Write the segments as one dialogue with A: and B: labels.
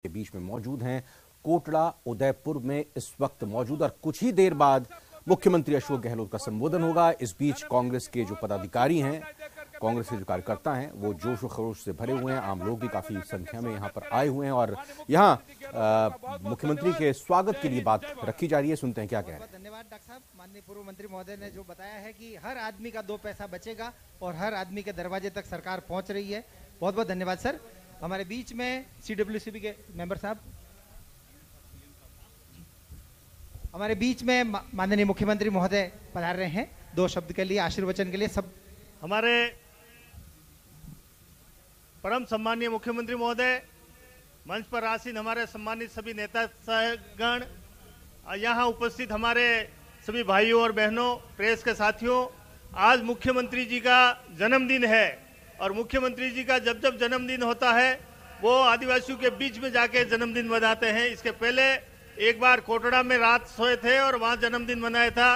A: के बीच में मौजूद हैं। कोटड़ा उदयपुर में इस वक्त मौजूद और कुछ ही देर बाद मुख्यमंत्री अशोक गहलोत का संबोधन होगा। इस बीच कांग्रेस के जो पदाधिकारी हैं, कांग्रेस के जो कार्यकर्ता हैं, वो जोश और खरोश से भरे हुए हैं। आम लोग भी काफी संख्या में यहाँ पर आए हुए हैं और यहाँ मुख्यमंत्री के स्वागत के लिए बात रखी जा रही है। सुनते हैं क्या कह रहे हैं।
B: धन्यवाद डॉक्टर साहब। माननीय पूर्व मंत्री महोदय ने जो बताया है कि हर आदमी का 2 पैसा बचेगा और हर आदमी के दरवाजे तक सरकार पहुंच रही है। बहुत बहुत धन्यवाद सर। हमारे बीच में सीडब्ल्यूसीबी के मेंबर साहब, हमारे बीच में माननीय मुख्यमंत्री महोदय पधार रहे हैं 2 शब्द के लिए, आशीर्वचन के लिए। सब
C: हमारे परम सम्मानीय मुख्यमंत्री महोदय, मंच पर आसीन हमारे सम्मानित सभी नेता गण, यहाँ उपस्थित हमारे सभी भाइयों और बहनों, प्रेस के साथियों, आज मुख्यमंत्री जी का जन्मदिन है और मुख्यमंत्री जी का जब जब जन्मदिन होता है वो आदिवासियों के बीच में जाके जन्मदिन मनाते हैं। इसके पहले एक बार कोटड़ा में रात सोए थे और वहां जन्मदिन मनाया था।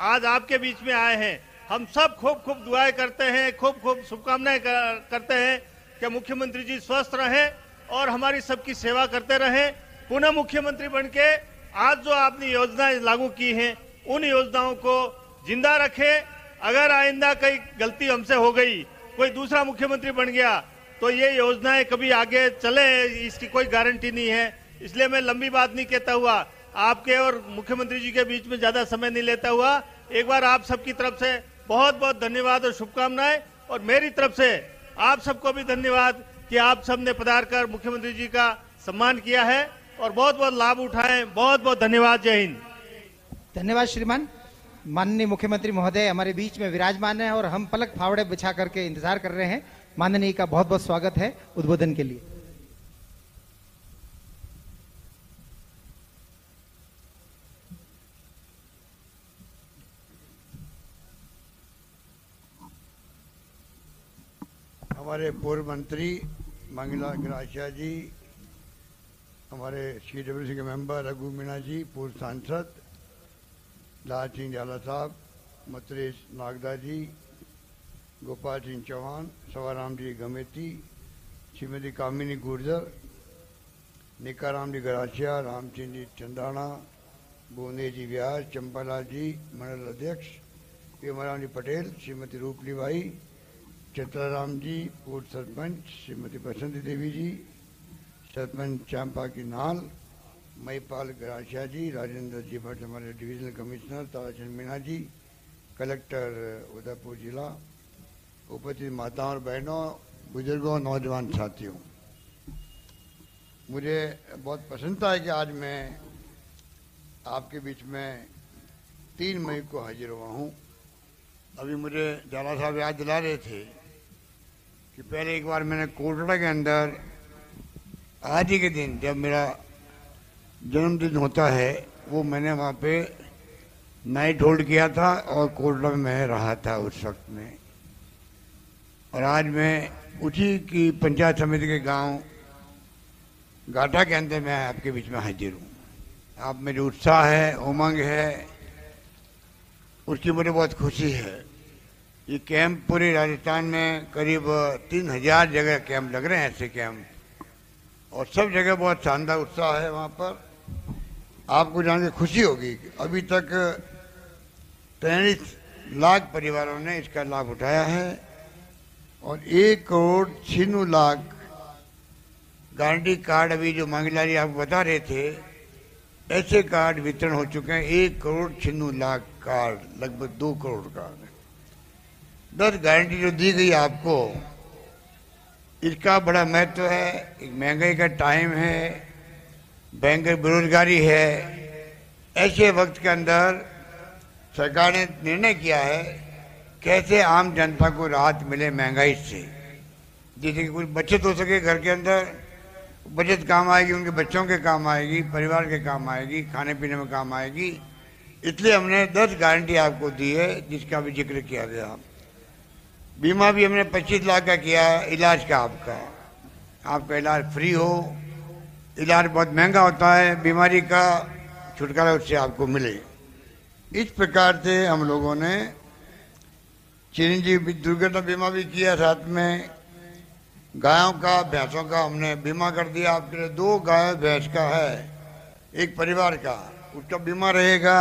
C: आज आपके बीच में आए हैं। हम सब खूब खूब दुआएं करते हैं, खूब खूब शुभकामनाएं करते हैं कि मुख्यमंत्री जी स्वस्थ रहें और हमारी सबकी सेवा करते रहें। पुनः मुख्यमंत्री बनके आज जो आपने योजनाएं लागू की हैं उन योजनाओं को जिंदा रखें। अगर आइंदा कई गलती हमसे हो गई, कोई दूसरा मुख्यमंत्री बन गया तो ये योजनाएं कभी आगे चले, इसकी कोई गारंटी नहीं है। इसलिए मैं लंबी बात नहीं कहता हुआ आपके और मुख्यमंत्री जी के बीच में ज्यादा समय नहीं लेता हुआ एक बार आप सबकी तरफ से बहुत बहुत धन्यवाद और शुभकामनाएं, और मेरी तरफ से आप सबको भी धन्यवाद कि आप सबने पधार कर मुख्यमंत्री जी का सम्मान किया है और बहुत बहुत लाभ उठाएं। बहुत बहुत धन्यवाद। जय हिंद।
B: धन्यवाद श्रीमान। माननीय मुख्यमंत्री महोदय हमारे बीच में विराजमान है और हम पलक फावड़े बिछा करके इंतजार कर रहे हैं। माननीय का बहुत बहुत स्वागत है उद्बोधन के लिए।
D: हमारे पूर्व मंत्री मंगला ग्रासिया जी, हमारे सीडब्ल्यूसी के मेंबर रघु मीणा जी, पूर्व सांसद लाल सिंह झाला साहब, मतरेश नागदा जी, गोपाल सिंह चौहान, सवाराम जी गमेती, श्रीमती कामिनी गुर्जर, निकाराम जी गरासिया, रामचंद्र जी चंदाना, बोंदे जी व्यास, चंपालाल जी मंडल अध्यक्ष, पेमाराम जी पटेल, श्रीमती रूपली बाई, चित्राराम जी पूर्व सरपंच, श्रीमती बसंती देवी जी, सरपंच चांपा की नाल, महिपाल गरासिया जी, राजेंद्र जी भट्ट हमारे डिविजनल कमिश्नर, ताराचंद मीणा जी, कलेक्टर उदयपुर जिला, उपस्थित माताओं और बहनों, बुजुर्गों, नौजवान साथियों, मुझे बहुत प्रसन्नता है कि आज मैं आपके बीच में 3 मई को हाजिर हुआ हूँ। अभी मुझे झाला साहब याद दिला रहे थे कि पहले एक बार मैंने कोटड़ा के अंदर आज ही के दिन जब मेरा जन्मदिन होता है वो मैंने वहाँ पे नाइट होल्ड किया था और कोटड़ा में मैं रहा था उस वक्त में। और आज मैं उसी की पंचायत समिति के गांव घाटा के अंदर मैं आपके बीच में हाजिर हूँ। आप मेरी उत्साह है, उमंग है, उसकी मुझे बहुत खुशी है। ये कैंप पूरे राजस्थान में करीब 3000 जगह कैंप लग रहे हैं, ऐसे कैंप, और सब जगह बहुत शानदार उत्साह है वहाँ पर। आपको जान के खुशी होगी कि अभी तक 43 लाख परिवारों ने इसका लाभ उठाया है और 1,96 लाख गारंटी कार्ड, अभी जो मंगला जी आप बता रहे थे, ऐसे कार्ड वितरण हो चुके हैं। 1,96 लाख कार्ड, लगभग 2 करोड़ कार्ड। 10 गारंटी जो दी गई आपको, इसका बड़ा महत्व है। एक महंगाई का टाइम है, भयंकर बेरोजगारी है, ऐसे वक्त के अंदर सरकार ने निर्णय किया है कैसे आम जनता को राहत मिले महंगाई से, जिससे कि कुछ बचत हो सके घर के अंदर। बचत काम आएगी, उनके बच्चों के काम आएगी, परिवार के काम आएगी, खाने पीने में काम आएगी। इसलिए हमने 10 गारंटी आपको दी है, जिसका भी जिक्र किया गया। बीमा भी हमने 25 लाख का किया है, इलाज का आपका इलाज फ्री हो। इलाज बहुत महंगा होता है, बीमारी का छुटकारा उससे आपको मिले। इस प्रकार से हम लोगों ने चिरंजीवी दुर्घटना बीमा भी किया, साथ में गायों का, भैंसों का हमने बीमा कर दिया। आपके लिए 2 गाय भैंस का है एक परिवार का, उसका बीमा रहेगा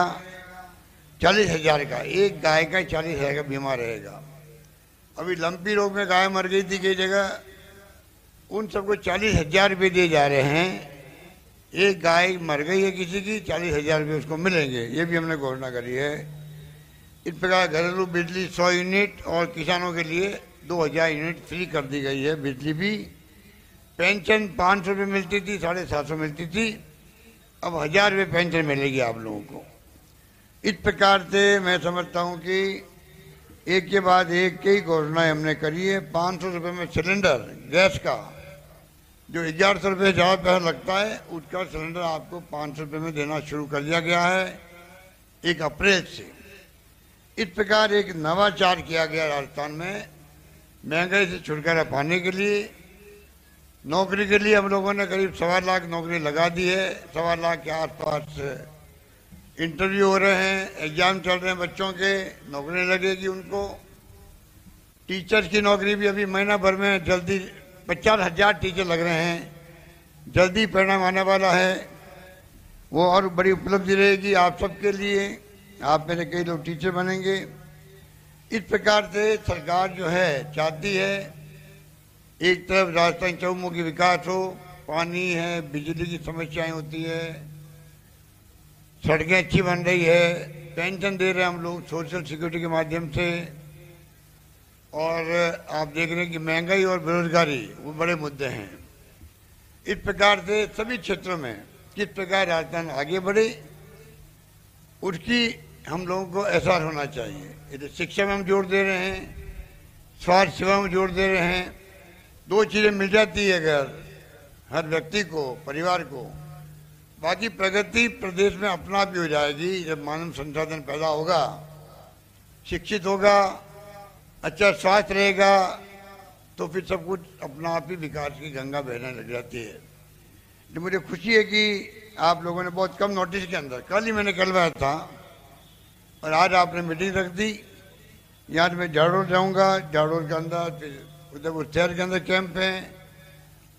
D: 40,000 का। एक गाय का 40,000 का बीमा रहेगा। अभी लंपी रोग में गाय मर गई थी कई जगह, उन सबको 40,000 रुपये दिए जा रहे हैं। एक गाय मर गई है किसी की, 40,000 रुपये उसको मिलेंगे, ये भी हमने घोषणा करी है। इस प्रकार घरेलू बिजली 100 यूनिट और किसानों के लिए 2,000 यूनिट फ्री कर दी गई है बिजली भी। पेंशन 500 रुपये मिलती थी, 750 मिलती थी, अब 1,000 रुपये पेंशन मिलेगी आप लोगों को। इस प्रकार से मैं समझता हूँ कि एक के बाद एक कई घोषणाएं हमने करी है। 500 रुपये में सिलेंडर गैस का, जो 1,100 रुपये ज़्यादा पैसा लगता है, उसका सिलेंडर आपको 500 रुपये में देना शुरू कर दिया गया है 1 अप्रैल से। इस प्रकार एक नवाचार किया गया राजस्थान में महंगाई से छुटकारा पाने के लिए। नौकरी के लिए हम लोगों ने करीब 1.25 लाख नौकरी लगा दी है। 1.25 लाख के आसपास इंटरव्यू हो रहे हैं, एग्जाम चल रहे हैं बच्चों के, नौकरी लगेगी उनको। टीचर्स की नौकरी भी अभी महीना भर में जल्दी 50,000 टीचर लग रहे हैं, जल्दी परिणाम आने वाला है। वो और बड़ी उपलब्धि रहेगी आप सबके लिए, आप मेरे कई लोग टीचर बनेंगे। इस प्रकार से सरकार जो है चाहती है एक तरफ राजस्थान चहुमुखी विकास हो, पानी है, बिजली की समस्याएं होती है, सड़कें अच्छी बन रही है, पेंशन दे रहे हैं हम लोग सोशल सिक्योरिटी के माध्यम से, और आप देख रहे हैं कि महंगाई और बेरोजगारी वो बड़े मुद्दे हैं। इस प्रकार से सभी क्षेत्रों में किस प्रकार राजस्थान आगे बढ़े उसकी हम लोगों को एहसास होना चाहिए। इधर शिक्षा में हम जोर दे रहे हैं, स्वास्थ्य सेवा में जोर दे रहे हैं। 2 चीज़ें मिल जाती है अगर हर व्यक्ति को, परिवार को, बाकी प्रगति प्रदेश में अपना आप ही हो जाएगी। जब मानव संसाधन पैदा होगा, शिक्षित होगा, अच्छा स्वास्थ्य रहेगा, तो फिर सब कुछ अपना आप ही विकास की गंगा बहने लग जाती है। तो मुझे खुशी है कि आप लोगों ने बहुत कम नोटिस के अंदर, कल ही मैंने कहलवाया था और आज आपने मीटिंग रख दी। यहाँ मैं जाड़ोर जाऊँगा, जाड़ोर के अंदर फिर उधर शहर के अंदर कैंप है,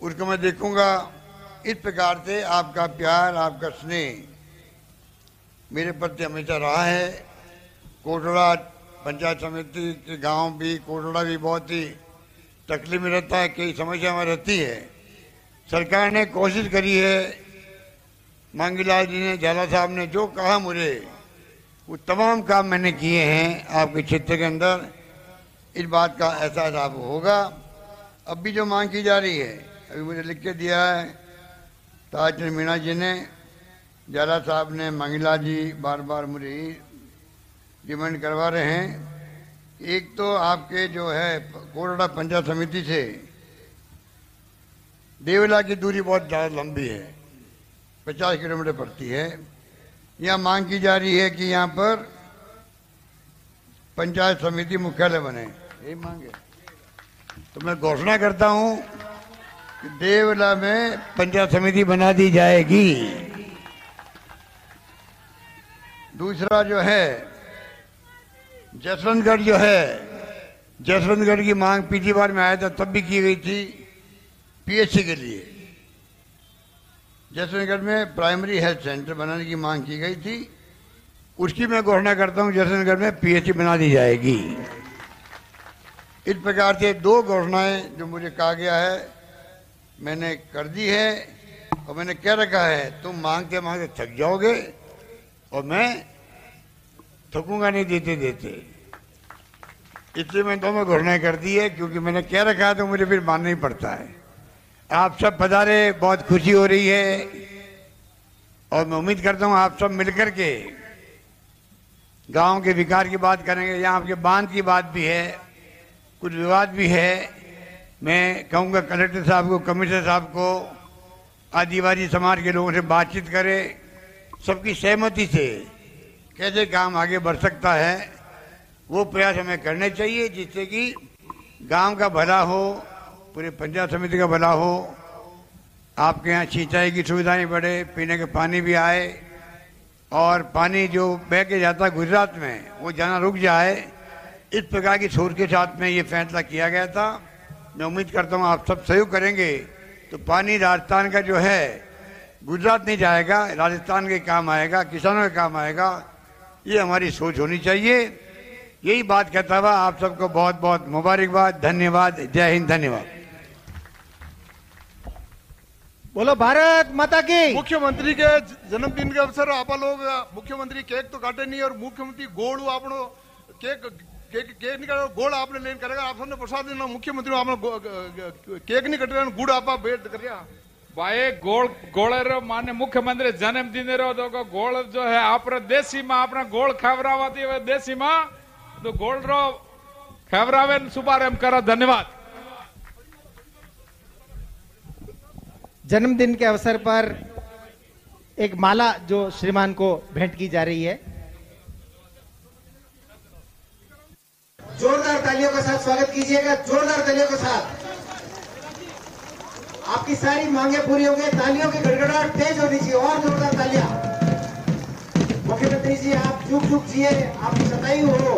D: उसको मैं देखूँगा। इस प्रकार से आपका प्यार, आपका स्नेह मेरे प्रति हमेशा रहा है। कोटड़ा पंचायत समिति के गांव भी, कोटड़ा भी बहुत ही तकलीफ में रहता है, कई समस्या में रहती है। सरकार ने कोशिश करी है, मांगीलाल जी ने, झाला साहब ने जो कहा मुझे, वो तमाम काम मैंने किए हैं आपके क्षेत्र के अंदर। इस बात का एहसास आपको होगा। अब भी जो मांग की जा रही है, अभी मुझे लिख के दिया है ताजचंद मीणा जी ने, झाला साहब ने, मांगीलाल जी बार बार मुझे डिमांड करवा रहे हैं। एक तो आपके जो है कोटड़ा पंचायत समिति से देवला की दूरी बहुत ज़्यादा लंबी है, 50 किलोमीटर पड़ती है। यहाँ मांग की जा रही है कि यहाँ पर पंचायत समिति मुख्यालय बने, यही मांग है। तो मैं घोषणा करता हूँ कि देवला में पंचायत समिति बना दी जाएगी। दूसरा जो है जसवंतगढ़, जो है जसवंतगढ़ की मांग पिछली बार में आया था तब भी की गई थी पीएचसी के लिए। जसवंतगढ़ में प्राइमरी हेल्थ सेंटर बनाने की मांग की गई थी, उसकी मैं घोषणा करता हूं जसवंतगढ़ में पीएचसी बना दी जाएगी। इस प्रकार से 2 घोषणाएं जो मुझे कहा गया है मैंने कर दी है, और मैंने कह रखा है तुम मांगते मांगते थक जाओगे और मैं थकूंगा नहीं देते देते, इसलिए मैंने दोनों घोषणाएं कर दी है। क्योंकि मैंने कह रखा है तो मुझे फिर मानना ही पड़ता है। आप सब पधारे, बहुत खुशी हो रही है, और मैं उम्मीद करता हूं आप सब मिलकर के गांव के विकास की बात करेंगे। यहाँ आपके बांध की बात भी है, कुछ विवाद भी है। मैं कहूँगा कलेक्टर साहब को, कमिश्नर साहब को, आदिवासी समाज के लोगों से बातचीत करें, सबकी सहमति से कैसे काम आगे बढ़ सकता है वो प्रयास हमें करने चाहिए, जिससे कि गांव का भला हो, पूरे पंचायत समिति का भला हो, आपके यहाँ सिंचाई की सुविधाएं बढ़े, पीने के पानी भी आए, और पानी जो बह के जाता है गुजरात में वो जाना रुक जाए। इस प्रकार की सोच के साथ में ये फैसला किया गया था। मैं उम्मीद करता हूं आप सब सहयोग करेंगे तो पानी राजस्थान का जो है गुजरात नहीं जाएगा, राजस्थान के काम आएगा, किसानों के काम आएगा। ये हमारी सोच होनी चाहिए। यही बात कहता हुआ आप सबको बहुत बहुत मुबारकबाद, धन्यवाद, जय हिंद, धन्यवाद।
B: बोलो भारत माता की।
E: मुख्यमंत्री के जन्मदिन के अवसर आप लोग मुख्यमंत्री केक तो काटे नहीं और मुख्यमंत्री गोड़ आपनो केक केक केक निकाल गोड़ आपने लेन करेगा, आप सबने प्रसाद देना। मुख्यमंत्री आपने केक नहीं कट रहा, गुड़ आप भेंट कर रहा
F: भाई। गोड़ माने मुख्यमंत्री जन्मदिन रो तो गोड़ जो है आप देसी में अपना गोड़ खबरावती है देसी में तो गोड़ रो खबरावे शुभारंभ करा। धन्यवाद।
B: जन्मदिन के अवसर पर एक माला जो श्रीमान को भेंट की जा रही है।
G: जोरदार तालियों के साथ स्वागत कीजिएगा, जोरदार तालियों के साथ। आपकी सारी मांगे पूरी हो गई, तालियों की गड़गड़ाहट तेज होनी चाहिए, और जोरदार तालियां। मुख्यमंत्री जी आप चुप जिए, आपकी सताई हो।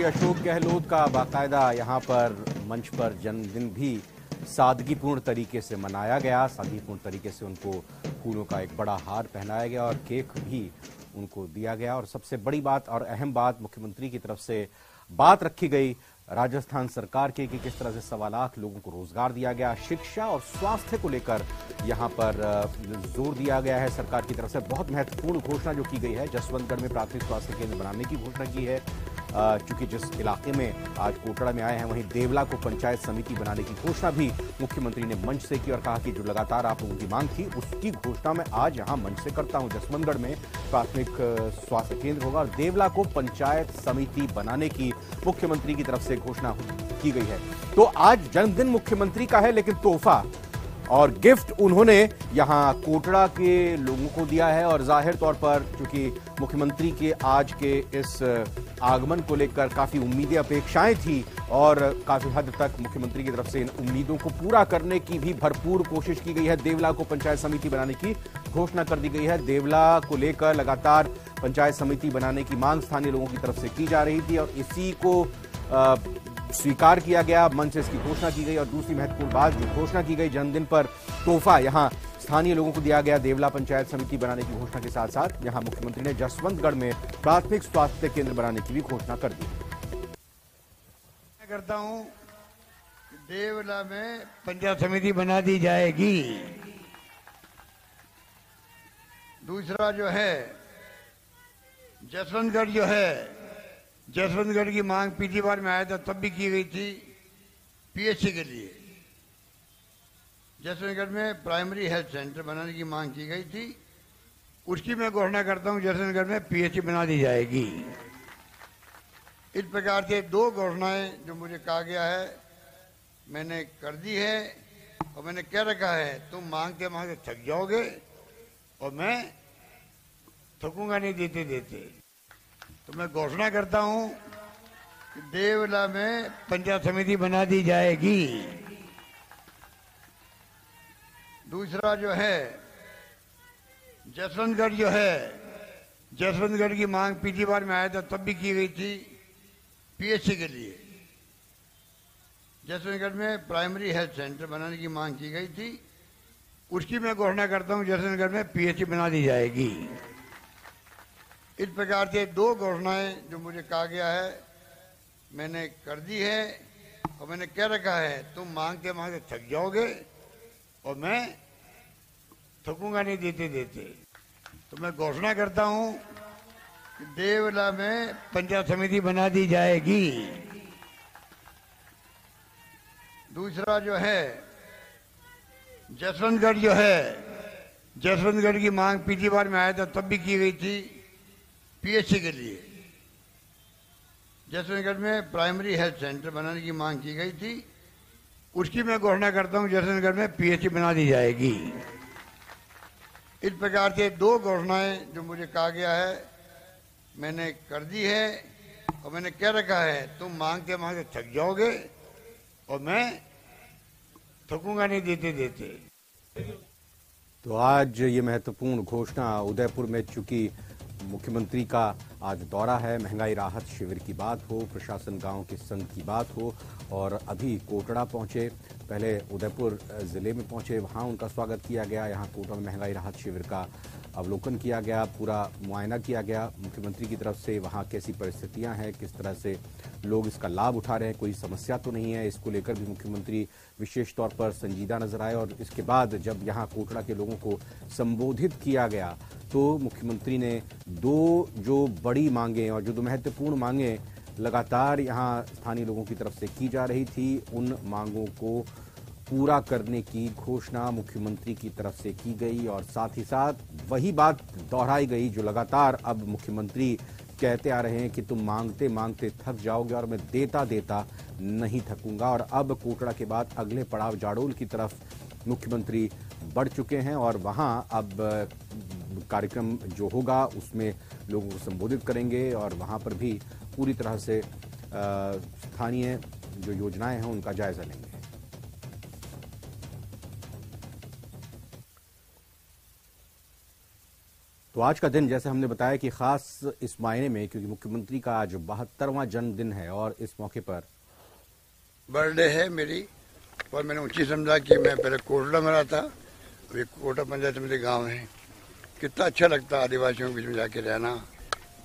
A: अशोक गहलोत का बाकायदा यहां पर मंच पर जन्मदिन भी सादगीपूर्ण तरीके से मनाया गया। सादगीपूर्ण तरीके से उनको फूलों का एक बड़ा हार पहनाया गया और केक भी उनको दिया गया। और सबसे बड़ी बात और अहम बात मुख्यमंत्री की तरफ से बात रखी गई राजस्थान सरकार के कि किस तरह से 1.25 लाख लोगों को रोजगार दिया गया। शिक्षा और स्वास्थ्य को लेकर यहां पर जोर दिया गया है सरकार की तरफ से। बहुत महत्वपूर्ण घोषणा जो की गई है, जसवंतगढ़ में प्राथमिक स्वास्थ्य केंद्र बनाने की घोषणा की है। चूंकि जिस इलाके में आज कोटड़ा में आए हैं वहीं देवला को पंचायत समिति बनाने की घोषणा भी मुख्यमंत्री ने मंच से की और कहा कि जो लगातार आप लोगों की मांग थी उसकी घोषणा मैं आज यहां मंच से करता हूं। जसवंतगढ़ में प्राथमिक स्वास्थ्य केंद्र होगा और देवला को पंचायत समिति बनाने की मुख्यमंत्री की तरफ से घोषणा की गई है। तो आज जन्मदिन मुख्यमंत्री का है, लेकिन तोहफा और गिफ्ट उन्होंने यहां कोटड़ा के लोगों को दिया है। और जाहिर तौर पर क्योंकि मुख्यमंत्री के आज के इस आगमन को लेकर काफी उम्मीदें अपेक्षाएं थी और काफी हद तक मुख्यमंत्री की तरफ से इन उम्मीदों को पूरा करने की भी भरपूर कोशिश की गई है। देवला को पंचायत समिति बनाने की घोषणा कर दी गई है। देवला को लेकर लगातार पंचायत समिति बनाने की मांग स्थानीय लोगों की तरफ से की जा रही थी और इसी को स्वीकार किया गया, मंच से इसकी घोषणा की गई। और दूसरी महत्वपूर्ण बात जो घोषणा की गई जन्मदिन पर तोहफा यहां स्थानीय लोगों को दिया गया। देवला पंचायत समिति बनाने की घोषणा के साथ साथ यहां मुख्यमंत्री ने जसवंतगढ़ में प्राथमिक स्वास्थ्य केंद्र बनाने की भी घोषणा कर दी।
D: मैं करता हूं देवला में पंचायत समिति बना दी जाएगी। दूसरा जो है जसवंतगढ़ जो है, जसवंतगढ़ की मांग पिछली बार में आया था तब भी की गई थी पीएचसी के लिए। जसवंतगढ़ में प्राइमरी हेल्थ सेंटर बनाने की मांग की गई थी, उसकी मैं घोषणा करता हूं जसवंतगढ़ में पीएचसी बना दी जाएगी। इस प्रकार से 2 घोषणाएं जो मुझे कहा गया है मैंने कर दी है और मैंने कह रखा है तुम मांगते मांगते थक जाओगे और मैं थकूंगा नहीं देते देते। तो मैं घोषणा करता हूं कि देवला में पंचायत समिति बना दी जाएगी। दूसरा जो है जसवंतगढ़ जो है, जसवंतगढ़ की मांग पिछली बार में आया था तब भी की गई थी पीएचसी के लिए। जसवंतगढ़ में प्राइमरी हेल्थ सेंटर बनाने की मांग की गई थी, उसकी मैं घोषणा करता हूं जसवंतगढ़ में पीएचसी बना दी जाएगी। इस प्रकार से 2 घोषणाएं जो मुझे कहा गया है मैंने कर दी है और मैंने कह रखा है तुम मांगते मांगते थक जाओगे और मैं थकूंगा नहीं देते देते। तो मैं घोषणा करता हूं कि देवला में पंचायत समिति बना दी जाएगी। दूसरा जो है जसवंतगढ़ जो है, जसवंतगढ़ की मांग पिछली बार में आया था तब भी की गई थी पीएचसी के लिए। जसवंतगढ़ में प्राइमरी हेल्थ सेंटर बनाने की मांग की गई थी, उसकी मैं घोषणा करता हूं जसवंतगढ़ में पीएचसी बना दी जाएगी। इस प्रकार से 2 घोषणाएं जो मुझे कहा गया है मैंने कर दी है और मैंने कह रखा है तुम मांगते मांगते थक जाओगे और मैं थकूंगा नहीं देते देते।
A: तो आज ये महत्वपूर्ण घोषणा उदयपुर में, चूंकि मुख्यमंत्री का आज दौरा है, महंगाई राहत शिविर की बात हो, प्रशासन गांव के संघ की बात हो, और अभी कोटड़ा पहुंचे, पहले उदयपुर जिले में पहुंचे, वहां उनका स्वागत किया गया। यहां कोटड़ा में महंगाई राहत शिविर का अवलोकन किया गया, पूरा मुआयना किया गया मुख्यमंत्री की तरफ से। वहां कैसी परिस्थितियां हैं, किस तरह से लोग इसका लाभ उठा रहे हैं, कोई समस्या तो नहीं है, इसको लेकर भी मुख्यमंत्री विशेष तौर पर संजीदा नजर आए। और इसके बाद जब यहां कोटड़ा के लोगों को संबोधित किया गया तो मुख्यमंत्री ने दो जो बड़ी मांगे और जो दो महत्वपूर्ण मांगे लगातार यहां स्थानीय लोगों की तरफ से की जा रही थी, उन मांगों को पूरा करने की घोषणा मुख्यमंत्री की तरफ से की गई। और साथ ही साथ वही बात दोहराई गई जो लगातार अब मुख्यमंत्री कहते आ रहे हैं कि तुम मांगते मांगते थक जाओगे और मैं देता देता नहीं थकूंगा। और अब कोटड़ा के बाद अगले पड़ाव जाडोल की तरफ मुख्यमंत्री बढ़ चुके हैं और वहां अब कार्यक्रम जो होगा उसमें लोगों को संबोधित करेंगे और वहां पर भी पूरी तरह से स्थानीय जो योजनाएं हैं उनका जायजा लेंगे। तो आज का दिन, जैसे हमने बताया, कि खास इस मायने में क्योंकि मुख्यमंत्री का आज 72वां जन्मदिन है और इस मौके पर
D: बर्थडे है मेरी। और मैंने उचित समझा कि मैं पहले कोटड़ा में रहा था, अभी कोटा पंचायत समिति गांव है। कितना अच्छा लगता है आदिवासियों के बीच में जाके रहना,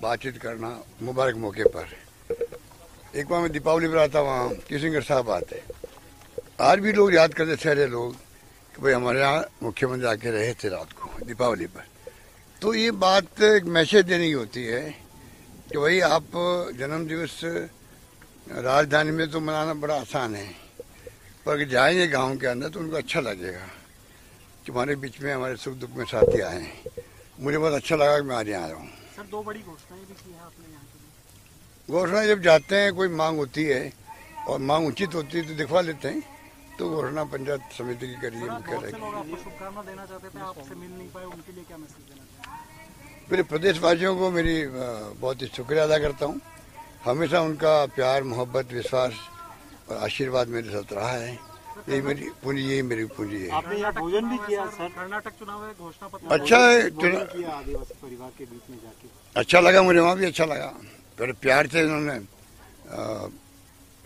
D: बातचीत करना मुबारक मौके पर। एक बार मैं दीपावली पर आता, वहाँ किशनगढ़ साहब आते, आज भी लोग याद करते सारे लोग कि भाई हमारे यहाँ मुख्यमंत्री आके रहे थे रात को दीपावली पर। तो ये बात एक मैसेज देने की होती है कि भाई आप जन्म दिवस राजधानी में तो मनाना बड़ा आसान है, पर अगर जाएंगे गांव के अंदर तो उनको अच्छा लगेगा कि हमारे बीच में हमारे सुख दुख में साथी आए हैं। मुझे बहुत अच्छा लगा कि मैं आज यहाँ आया हूँ।
H: सर, दो बड़ी घोषणाएं भी की हैं आपने यहाँ के लिए।
D: घोषणा जब जाते हैं, कोई मांग होती है और मांग उचित होती है तो दिखवा लेते हैं, तो घोषणा पंचायत समिति की करिए।
H: आपको शुभकामना देना चाहते थे, आपसे मिल नहीं पाए, उनके लिए क्या मैसेज देना चाहते?
D: मेरे प्रदेशवासियों को मेरी बहुत ही शुक्रिया अदा करता हूँ। हमेशा उनका प्यार, मोहब्बत, विश्वास और आशीर्वाद मेरे साथ रहा है। यही मेरी पूंजी, यही मेरी पूंजी है।
H: आपने यहाँ भोजन भी किया सर, कर्नाटक चुनाव है, घोषणा पत्र
D: अच्छा है,
H: आदिवासी परिवार के बीच में जाके
D: अच्छा लगा, मुझे वहाँ भी अच्छा लगा। बड़े प्यार से उन्होंने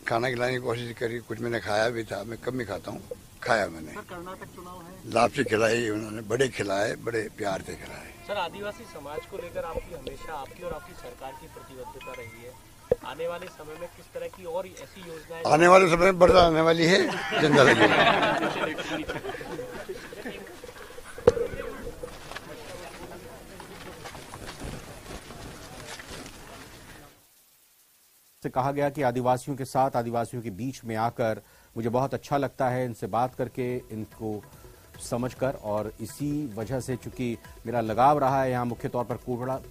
D: खाना खिलाने की कोशिश करी, कुछ मैंने खाया भी था, मैं कम ही खाता हूँ, खाया मैंने।
H: सर, कर्नाटक चुनाव है,
D: लापसी खिलाई उन्होंने, बड़े खिलाए, बड़े प्यार से खिलाए।
I: सर, आदिवासी समाज को लेकर आपकी हमेशा आपकी और आपकी सरकार की प्रतिबद्धता रही है। आने वाले समय में किस तरह की और ऐसी योजनाएं
D: आने वाले समय में बढ़ता आने वाली है, जिंदा लगी।
A: से कहा गया कि आदिवासियों के साथ, आदिवासियों के बीच में आकर मुझे बहुत अच्छा लगता है, इनसे बात करके, इनको समझकर, और इसी वजह से चूंकि मेरा लगाव रहा है यहाँ मुख्य तौर पर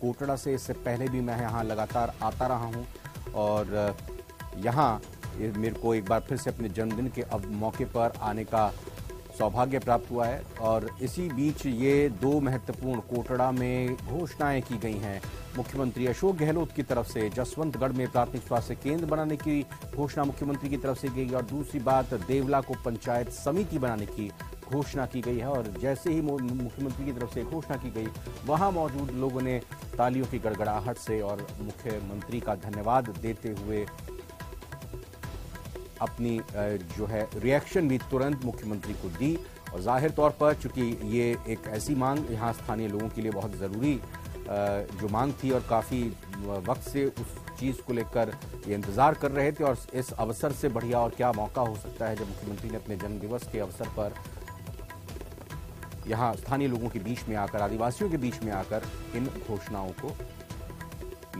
A: कोटड़ा से, इससे पहले भी मैं यहाँ लगातार आता रहा हूँ और यहाँ मेरे को एक बार फिर से अपने जन्मदिन के मौके पर आने का सौभाग्य प्राप्त हुआ है। और इसी बीच ये दो महत्वपूर्ण कोटड़ा में घोषणाएं की गई हैं। मुख्यमंत्री अशोक गहलोत की तरफ से जसवंतगढ़ में प्राथमिक स्वास्थ्य केंद्र बनाने की घोषणा मुख्यमंत्री की तरफ से की गई और दूसरी बात देवला को पंचायत समिति बनाने की घोषणा की गई है। और जैसे ही मुख्यमंत्री की तरफ से घोषणा की गई, वहां मौजूद लोगों ने तालियों की गड़गड़ाहट से और मुख्यमंत्री का धन्यवाद देते हुए अपनी जो है रिएक्शन भी तुरंत मुख्यमंत्री को दी। और जाहिर तौर पर चूंकि ये एक ऐसी मांग यहाँ स्थानीय लोगों के लिए बहुत ज़रूरी जो मांग थी और काफ़ी वक्त से उस चीज़ को लेकर ये इंतज़ार कर रहे थे, और इस अवसर से बढ़िया और क्या मौका हो सकता है जब मुख्यमंत्री ने अपने जन्मदिवस के अवसर पर यहाँ स्थानीय लोगों के बीच में आकर, आदिवासियों के बीच में आकर इन घोषणाओं को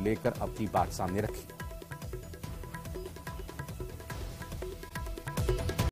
A: लेकर अपनी बात सामने रखी।